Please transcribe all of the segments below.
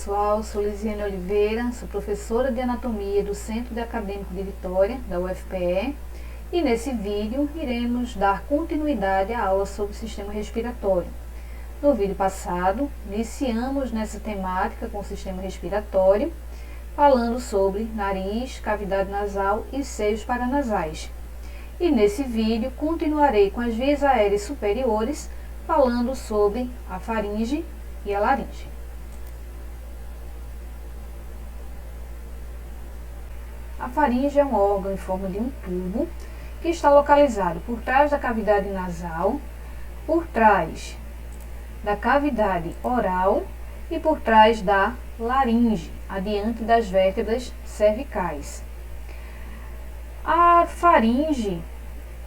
pessoal, sou Lisiane Oliveira, sou professora de Anatomia do Centro Acadêmico de Vitória, da UFPE, e nesse vídeo iremos dar continuidade à aula sobre o sistema respiratório. No vídeo passado, iniciamos nessa temática com o sistema respiratório, falando sobre nariz, cavidade nasal e seios paranasais. E nesse vídeo continuarei com as vias aéreas superiores, falando sobre a faringe e a laringe. A faringe é um órgão em forma de um tubo que está localizado por trás da cavidade nasal, por trás da cavidade oral e por trás da laringe, adiante das vértebras cervicais. A faringe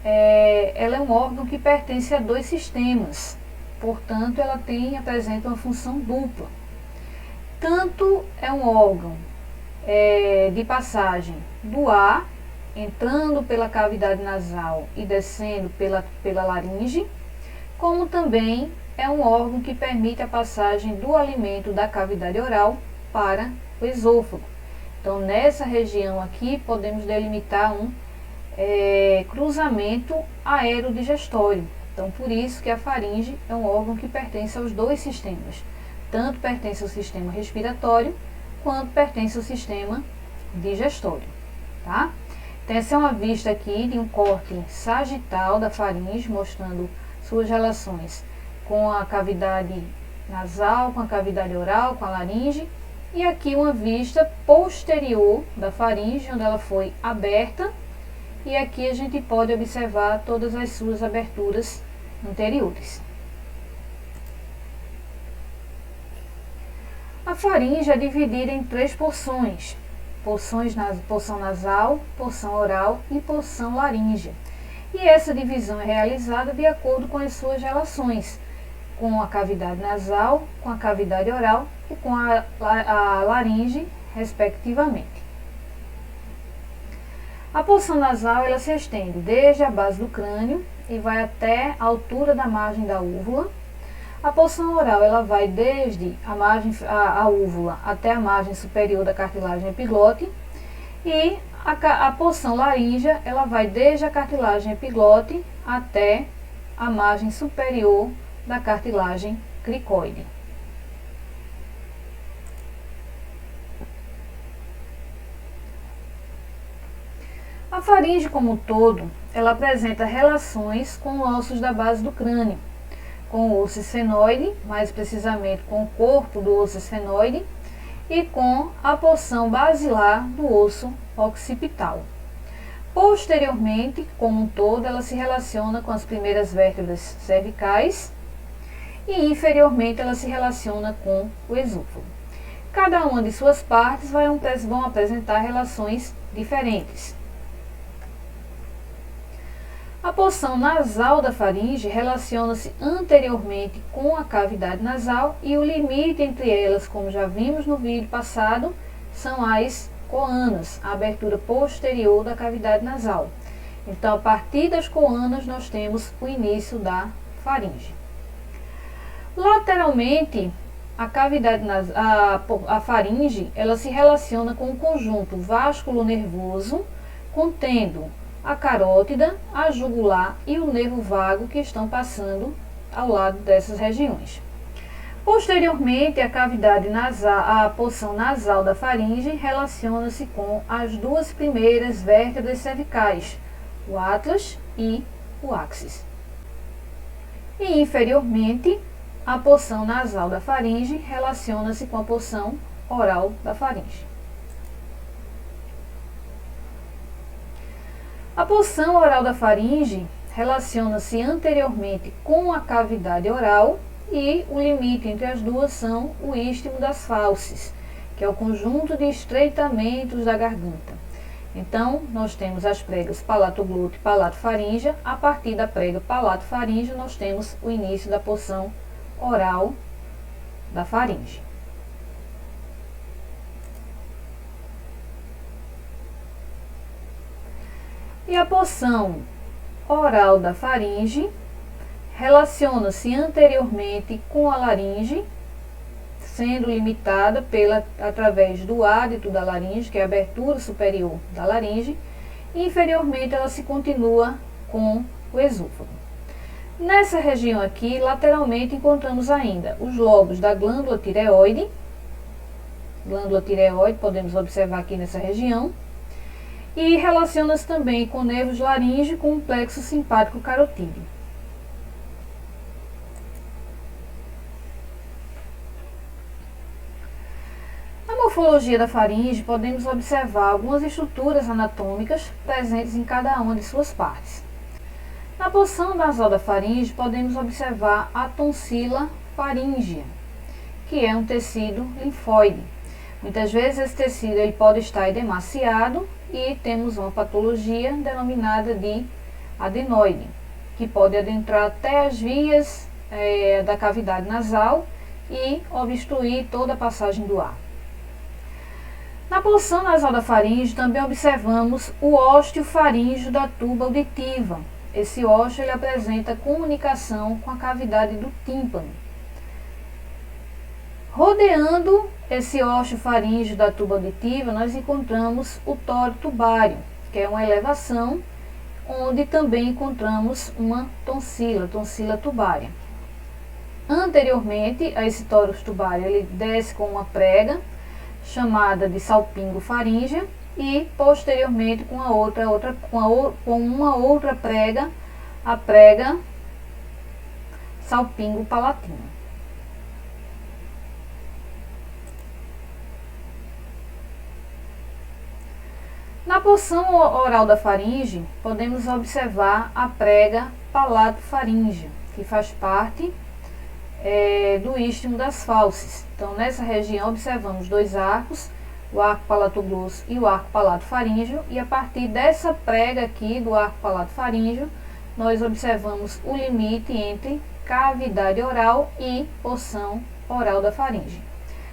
ela é um órgão que pertence a dois sistemas, portanto ela apresenta uma função dupla. Tanto é um órgão de passagem do ar, entrando pela cavidade nasal e descendo pela laringe, como também é um órgão que permite a passagem do alimento da cavidade oral para o esôfago. Então, nessa região aqui, podemos delimitar um cruzamento aerodigestório. Então, por isso que a faringe é um órgão que pertence aos dois sistemas. Tanto pertence ao sistema respiratório, quanto pertence ao sistema digestório, tá? Então, essa é uma vista aqui de um corte sagital da faringe, mostrando suas relações com a cavidade nasal, com a cavidade oral, com a laringe. E aqui uma vista posterior da faringe, onde ela foi aberta. E aqui a gente pode observar todas as suas aberturas anteriores. A faringe é dividida em três porções: porção nasal, porção oral e porção laríngea. E essa divisão é realizada de acordo com as suas relações com a cavidade nasal, com a cavidade oral e com a laringe, respectivamente. A porção nasal ela se estende desde a base do crânio e vai até a altura da margem da úvula. A porção oral ela vai desde a úvula até a margem superior da cartilagem epiglote. E a porção laríngea ela vai desde a cartilagem epiglote até a margem superior da cartilagem cricoide. A faringe como um todo, ela apresenta relações com ossos da base do crânio, com o osso esfenoide, mais precisamente com o corpo do osso esfenoide, e com a porção basilar do osso occipital. Posteriormente, como um todo, ela se relaciona com as primeiras vértebras cervicais e inferiormente ela se relaciona com o esôfago. Cada uma de suas partes vão apresentar relações diferentes. A porção nasal da faringe relaciona-se anteriormente com a cavidade nasal e o limite entre elas, como já vimos no vídeo passado, são as coanas, a abertura posterior da cavidade nasal. Então, a partir das coanas, nós temos o início da faringe. Lateralmente, a faringe ela se relaciona com o conjunto vasculonervoso, contendo a carótida, a jugular e o nervo vago que estão passando ao lado dessas regiões. Posteriormente, a cavidade nasal, a porção nasal da faringe relaciona-se com as duas primeiras vértebras cervicais, o atlas e o axis. E inferiormente, a porção nasal da faringe relaciona-se com a porção oral da faringe. A porção oral da faringe relaciona-se anteriormente com a cavidade oral e o limite entre as duas são o istmo das fauces, que é o conjunto de estreitamentos da garganta. Então, nós temos as pregas palatoglote e palato-faríngea. A partir da prega palato-faríngea, nós temos o início da porção oral da faringe. E a porção oral da faringe relaciona-se anteriormente com a laringe, sendo limitada através do ádito da laringe, que é a abertura superior da laringe, e inferiormente ela se continua com o esôfago. Nessa região aqui, lateralmente, encontramos ainda os lobos da glândula tireoide. Glândula tireoide, podemos observar aqui nessa região. E relaciona-se também com nervos laríngeo com o plexo simpático carotídeo. Na morfologia da faringe, podemos observar algumas estruturas anatômicas presentes em cada uma de suas partes. Na porção nasal da faringe, podemos observar a tonsila faríngea, que é um tecido linfóide. Muitas vezes esse tecido ele pode estar edemaciado e temos uma patologia denominada de adenoide, que pode adentrar até as vias da cavidade nasal e obstruir toda a passagem do ar. Na porção nasal da faringe também observamos o ósteo faríngeo da tuba auditiva. Esse ósteo ele apresenta comunicação com a cavidade do tímpano. Rodeando esse ósteo faríngeo da tuba auditiva, nós encontramos o tório tubário, que é uma elevação, onde também encontramos uma tonsila tubária. Anteriormente a esse tório tubário, ele desce com uma prega, chamada de salpingo faríngea, e posteriormente com uma outra prega, a prega salpingo palatino. Na porção oral da faringe, podemos observar a prega palato-faríngea, que faz parte do istmo das fauces. Então, nessa região, observamos dois arcos, o arco palatoglosso e o arco palato-faríngeo, e a partir dessa prega aqui do arco palato-faríngeo, nós observamos o limite entre cavidade oral e porção oral da faringe.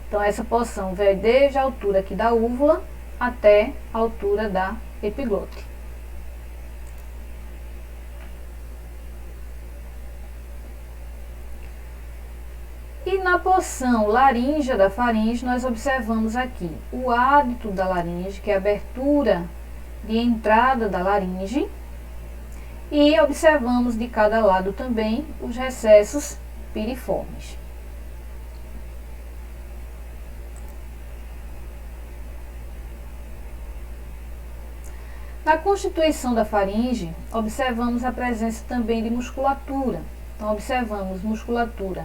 Então, essa porção vai desde a altura aqui da úvula até a altura da epiglote. E na porção laríngea da faringe, nós observamos aqui o ádito da laringe, que é a abertura de entrada da laringe, e observamos de cada lado também os recessos piriformes. Na constituição da faringe, observamos a presença também de musculatura. Então, observamos musculatura,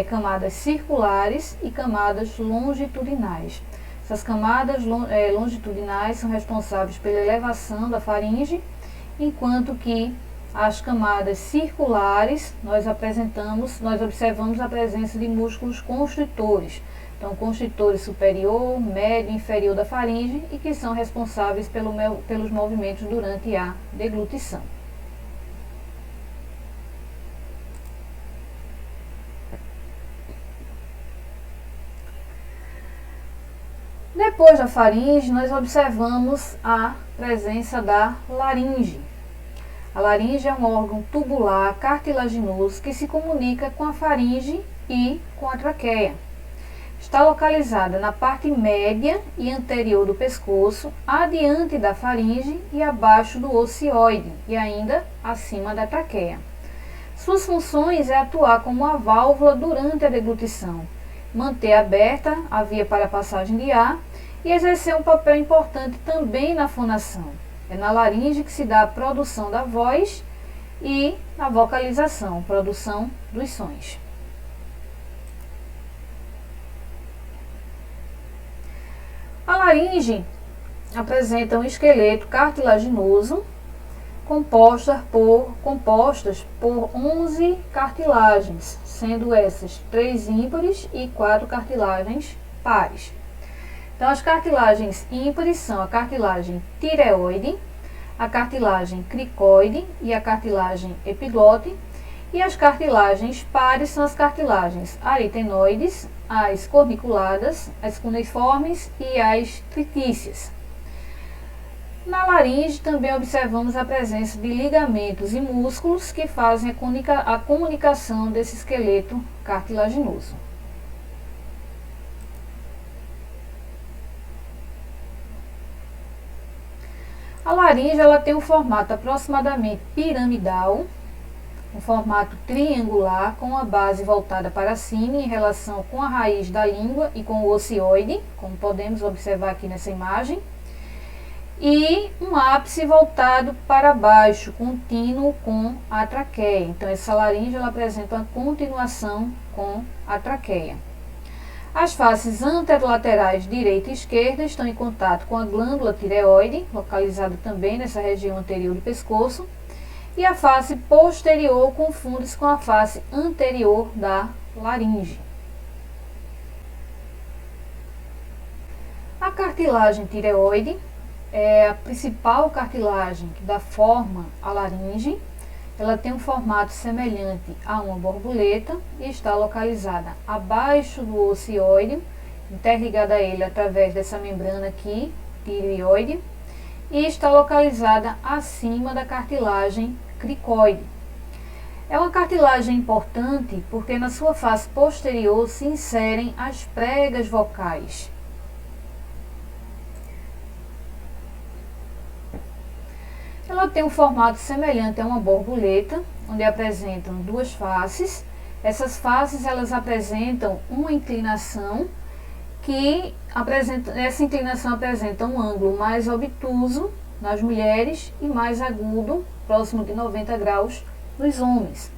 camadas circulares e camadas longitudinais. Essas camadas longitudinais são responsáveis pela elevação da faringe, enquanto que as camadas circulares nós observamos a presença de músculos constritores. Então, constritores superior, médio e inferior da faringe, e que são responsáveis pelos movimentos durante a deglutição. Depois da faringe, nós observamos a presença da laringe. A laringe é um órgão tubular cartilaginoso que se comunica com a faringe e com a traqueia. Está localizada na parte média e anterior do pescoço, adiante da faringe e abaixo do ocioide, e ainda acima da traqueia. Suas funções é atuar como uma válvula durante a deglutição, manter aberta a via para a passagem de ar e exercer um papel importante também na fonação. É na laringe que se dá a produção da voz e a vocalização, produção dos sons. A laringe apresenta um esqueleto cartilaginoso compostas por 11 cartilagens, sendo essas 3 ímpares e 4 cartilagens pares. Então, as cartilagens ímpares são a cartilagem tireoide, a cartilagem cricoide e a cartilagem epiglote, e as cartilagens pares são as cartilagens aritenoides, as corniculadas, as cuneiformes e as tritícias. Na laringe também observamos a presença de ligamentos e músculos que fazem a comunicação desse esqueleto cartilaginoso. A laringe ela tem um formato aproximadamente piramidal, um formato triangular com a base voltada para cima em relação com a raiz da língua e com o ocioide, como podemos observar aqui nessa imagem, e um ápice voltado para baixo, contínuo com a traqueia. Então essa laringe ela apresenta uma continuação com a traqueia. As faces anterolaterais direita e esquerda estão em contato com a glândula tireoide, localizada também nessa região anterior do pescoço, e a face posterior confunde-se com a face anterior da laringe. A cartilagem tireoide é a principal cartilagem que dá forma à laringe. Ela tem um formato semelhante a uma borboleta e está localizada abaixo do ocioide, interligada a ele através dessa membrana aqui, tireoide, e está localizada acima da cartilagem cricoide. É uma cartilagem importante porque na sua face posterior se inserem as pregas vocais. Ela tem um formato semelhante a uma borboleta, onde apresentam duas faces. Essas faces elas apresentam uma inclinação essa inclinação apresenta um ângulo mais obtuso nas mulheres e mais agudo, próximo de 90 graus, nos homens.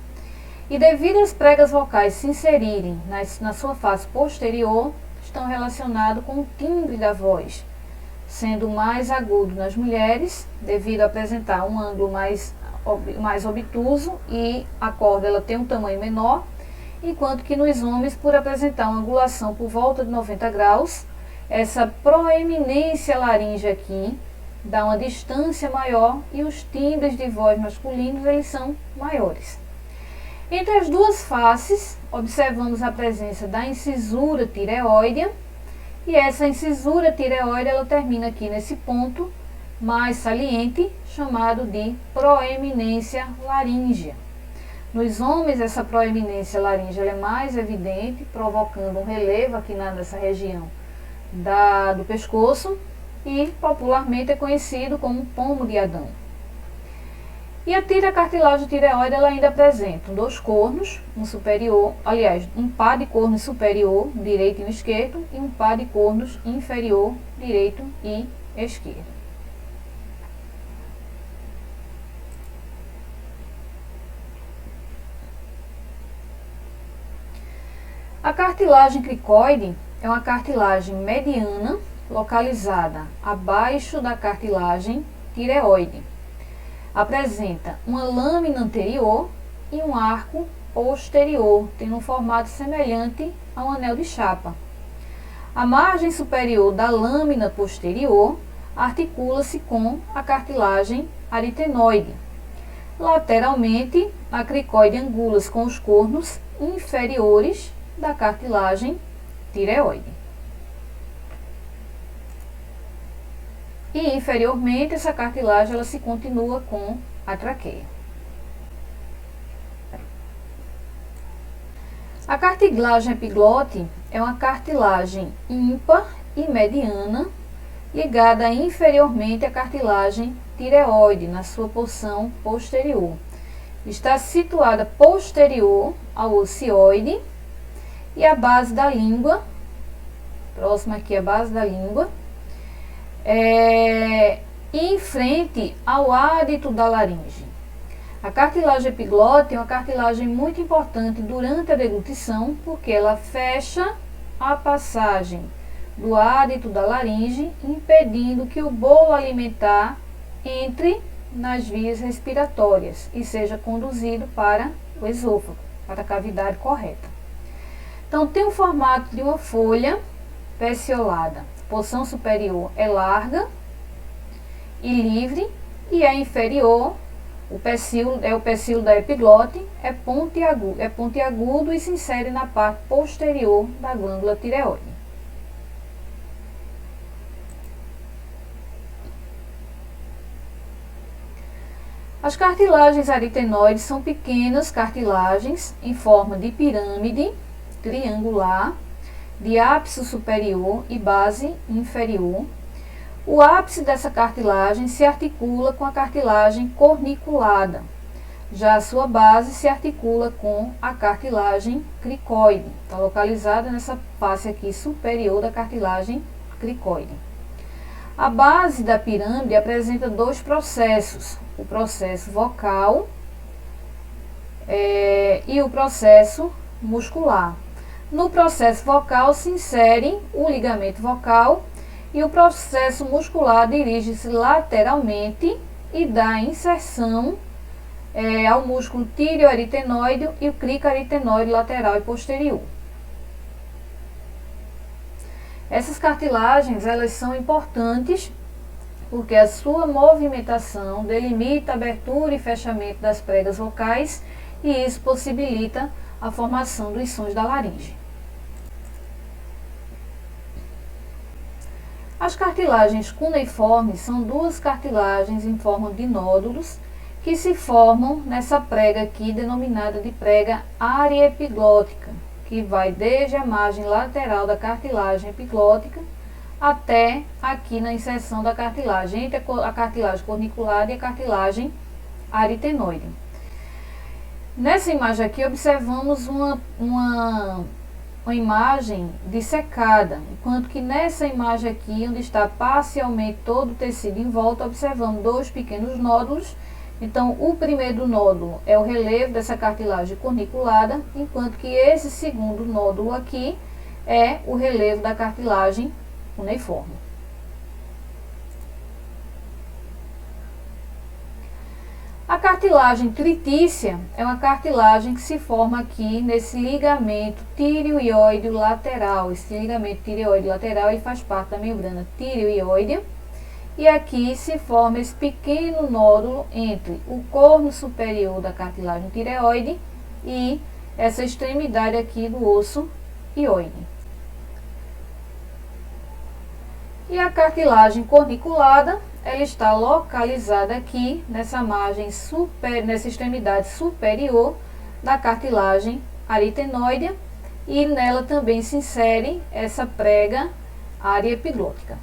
E devido às pregas vocais se inserirem na sua face posterior, estão relacionados com o timbre da voz, sendo mais agudo nas mulheres, devido a apresentar um ângulo mais obtuso e a corda ela tem um tamanho menor, enquanto que nos homens, por apresentar uma angulação por volta de 90 graus, essa proeminência laríngea aqui dá uma distância maior e os timbres de voz masculinos eles são maiores. Entre as duas faces, observamos a presença da incisura tireoide, e essa incisura tireoide ela termina aqui nesse ponto mais saliente, chamado de proeminência laríngea. Nos homens, essa proeminência laríngea é mais evidente, provocando um relevo aqui nessa região do pescoço, e popularmente é conhecido como pomo de Adão. E a tireocartilagem tireoide ela ainda apresenta dois cornos, um superior, aliás, um par de cornos superior, direito e esquerdo, e um par de cornos inferior, direito e esquerdo. A cartilagem cricoide é uma cartilagem mediana localizada abaixo da cartilagem tireoide. Apresenta uma lâmina anterior e um arco posterior, tendo um formato semelhante a um anel de chapa. A margem superior da lâmina posterior articula-se com a cartilagem aritenoide. Lateralmente, a cricoide angula-se com os cornos inferiores da cartilagem tireoide. E inferiormente, essa cartilagem ela se continua com a traqueia. A cartilagem epiglote é uma cartilagem ímpar e mediana ligada inferiormente à cartilagem tireoide na sua porção posterior. Está situada posterior ao ocioide e a base da língua, próxima aqui à base da língua, e em frente ao ádito da laringe. A cartilagem epiglote é uma cartilagem muito importante durante a deglutição, porque ela fecha a passagem do ádito da laringe, impedindo que o bolo alimentar entre nas vias respiratórias e seja conduzido para o esôfago, para a cavidade correta. Então, tem o formato de uma folha peciolada. A porção superior é larga e livre, e a inferior, o pecíolo da epiglote, é pontiagudo e se insere na parte posterior da glândula tireoide. As cartilagens aritenoides são pequenas cartilagens em forma de pirâmide triangular, de ápice superior e base inferior, O ápice dessa cartilagem se articula com a cartilagem corniculada. Já a sua base se articula com a cartilagem cricoide. Está localizada nessa face aqui superior da cartilagem cricoide. A base da pirâmide apresenta dois processos, o processo vocal e o processo muscular. No processo vocal se insere o ligamento vocal e o processo muscular dirige-se lateralmente e dá inserção ao músculo tireoaritenoide e o cricoaritenoide lateral e posterior. Essas cartilagens, elas são importantes porque a sua movimentação delimita a abertura e fechamento das pregas vocais e isso possibilita a formação dos sons da laringe. As cartilagens cuneiformes são duas cartilagens em forma de nódulos que se formam nessa prega aqui, denominada de prega ariepiglótica, que vai desde a margem lateral da cartilagem epiglótica até aqui na inserção da cartilagem, entre a cartilagem corniculada e a cartilagem aritenoide. Nessa imagem aqui observamos uma imagem dissecada, enquanto que nessa imagem aqui, onde está parcialmente todo o tecido em volta, observamos dois pequenos nódulos. Então, o primeiro nódulo é o relevo dessa cartilagem corniculada, enquanto que esse segundo nódulo aqui é o relevo da cartilagem cuneiforme. A cartilagem tritícia é uma cartilagem que se forma aqui nesse ligamento tireoide lateral. Esse ligamento tireoide lateral ele faz parte da membrana tireoide. E aqui se forma esse pequeno nódulo entre o corno superior da cartilagem tireoide e essa extremidade aqui do osso hioide. E a cartilagem corniculada, ela está localizada aqui nessa margem nessa extremidade superior da cartilagem aritenoide e nela também se insere essa prega ariepiglótica.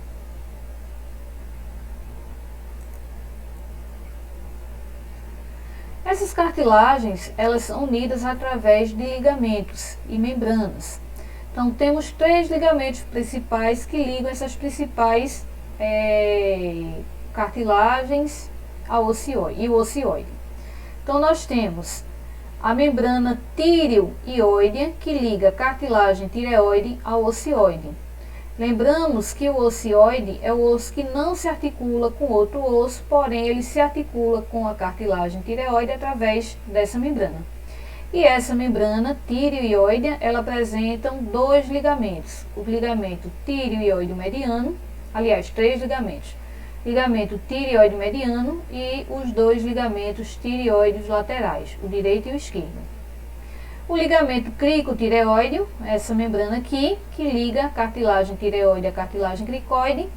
Essas cartilagens, elas são unidas através de ligamentos e membranas. Então, temos três ligamentos principais que ligam essas principais cartilagens ao ossioide, e o ossioide. Então, nós temos a membrana tireoide, que liga a cartilagem tireoide ao ossioide. Lembramos que o ossioide é o osso que não se articula com outro osso, porém ele se articula com a cartilagem tireoide através dessa membrana. E essa membrana tireoide, ela apresenta dois ligamentos, o ligamento tireoide mediano, aliás, três ligamentos, ligamento tireoide mediano e os dois ligamentos tireoides laterais, o direito e o esquerdo. O ligamento cricotireoide, essa membrana aqui, que liga a cartilagem tireoide à cartilagem cricoide,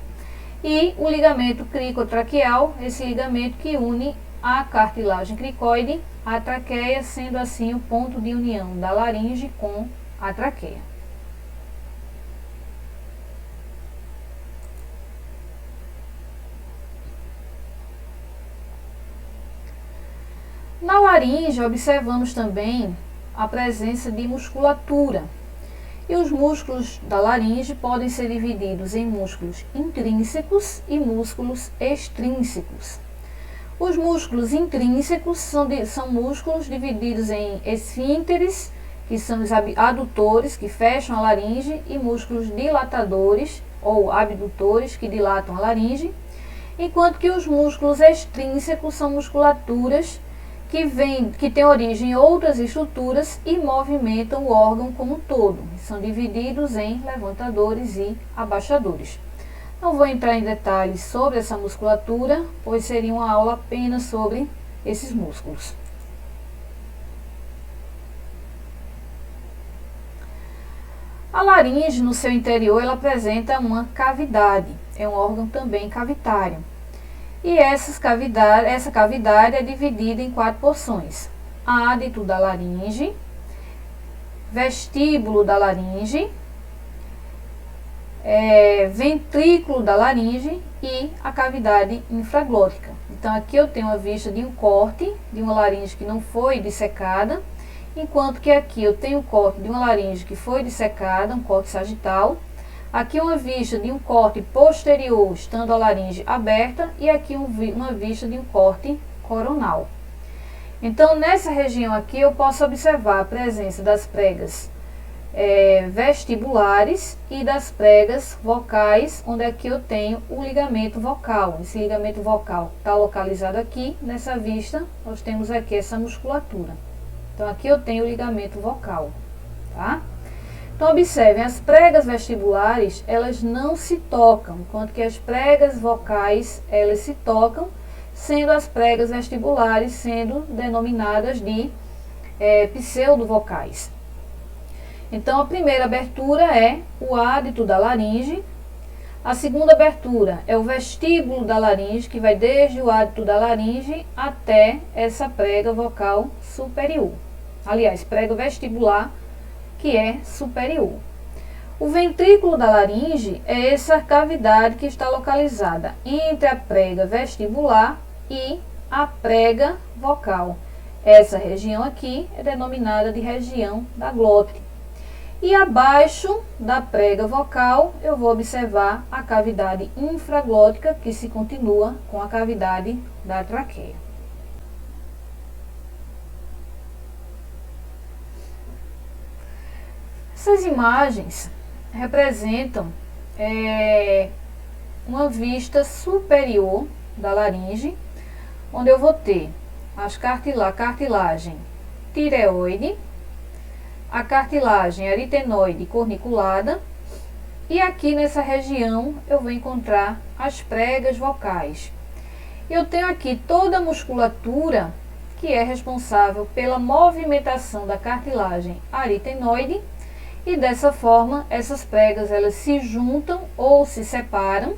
e o ligamento cricotraqueal, esse ligamento que une a cartilagem cricoide à traqueia, sendo assim o ponto de união da laringe com a traqueia. Na laringe, observamos também a presença de musculatura. E os músculos da laringe podem ser divididos em músculos intrínsecos e músculos extrínsecos. Os músculos intrínsecos são músculos divididos em esfínteres, que são os adutores, que fecham a laringe, e músculos dilatadores ou abdutores, que dilatam a laringe, enquanto que os músculos extrínsecos são musculaturas que têm origem em outras estruturas e movimentam o órgão como um todo. São divididos em levantadores e abaixadores. Não vou entrar em detalhes sobre essa musculatura, pois seria uma aula apenas sobre esses músculos. A laringe, no seu interior, ela apresenta uma cavidade, é um órgão também cavitário. E essa cavidade é dividida em 4 porções: ádito da laringe, vestíbulo da laringe, ventrículo da laringe e a cavidade infraglótica. Então aqui eu tenho a vista de um corte de uma laringe que não foi dissecada, enquanto que aqui eu tenho o corte de uma laringe que foi dissecada, um corte sagital. Aqui uma vista de um corte posterior, estando a laringe aberta, e aqui uma vista de um corte coronal. Então, nessa região aqui, eu posso observar a presença das pregas vestibulares e das pregas vocais, onde aqui eu tenho o ligamento vocal. Esse ligamento vocal está localizado aqui, nessa vista, nós temos aqui essa musculatura. Então, aqui eu tenho o ligamento vocal, tá? Então, observem, as pregas vestibulares, elas não se tocam, enquanto que as pregas vocais, elas se tocam, sendo as pregas vestibulares sendo denominadas de pseudovocais. Então, a primeira abertura é o ádito da laringe. A segunda abertura é o vestíbulo da laringe, que vai desde o ádito da laringe até essa prega vocal superior. Aliás, prega vestibular, que é superior. O ventrículo da laringe é essa cavidade que está localizada entre a prega vestibular e a prega vocal. Essa região aqui é denominada de região da glote. E abaixo da prega vocal eu vou observar a cavidade infraglótica, que se continua com a cavidade da traqueia. Essas imagens representam uma vista superior da laringe, onde eu vou ter a cartilagem tireoide, a cartilagem aritenoide corniculada, e aqui nessa região eu vou encontrar as pregas vocais. Eu tenho aqui toda a musculatura que é responsável pela movimentação da cartilagem aritenoide, e dessa forma essas pregas elas se juntam ou se separam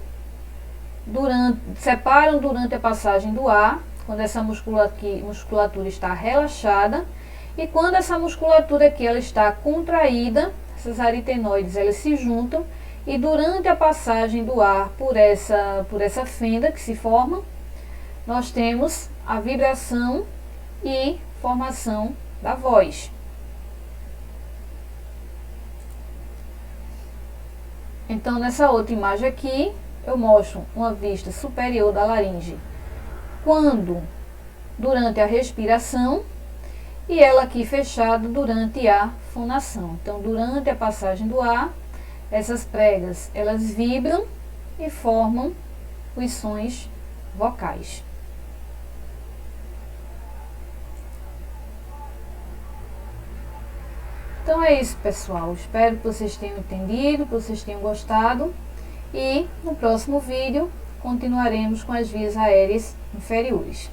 durante a passagem do ar, quando essa musculatura está relaxada, e quando essa musculatura aqui ela está contraída, essas aritenoides elas se juntam, e durante a passagem do ar por essa fenda que se forma, nós temos a vibração e formação da voz. Então, nessa outra imagem aqui, eu mostro uma vista superior da laringe durante a respiração, e ela aqui fechada durante a fonação. Então, durante a passagem do ar, essas pregas, elas vibram e formam os sons vocais. Então é isso, pessoal. Espero que vocês tenham entendido, que vocês tenham gostado. E no próximo vídeo continuaremos com as vias aéreas inferiores.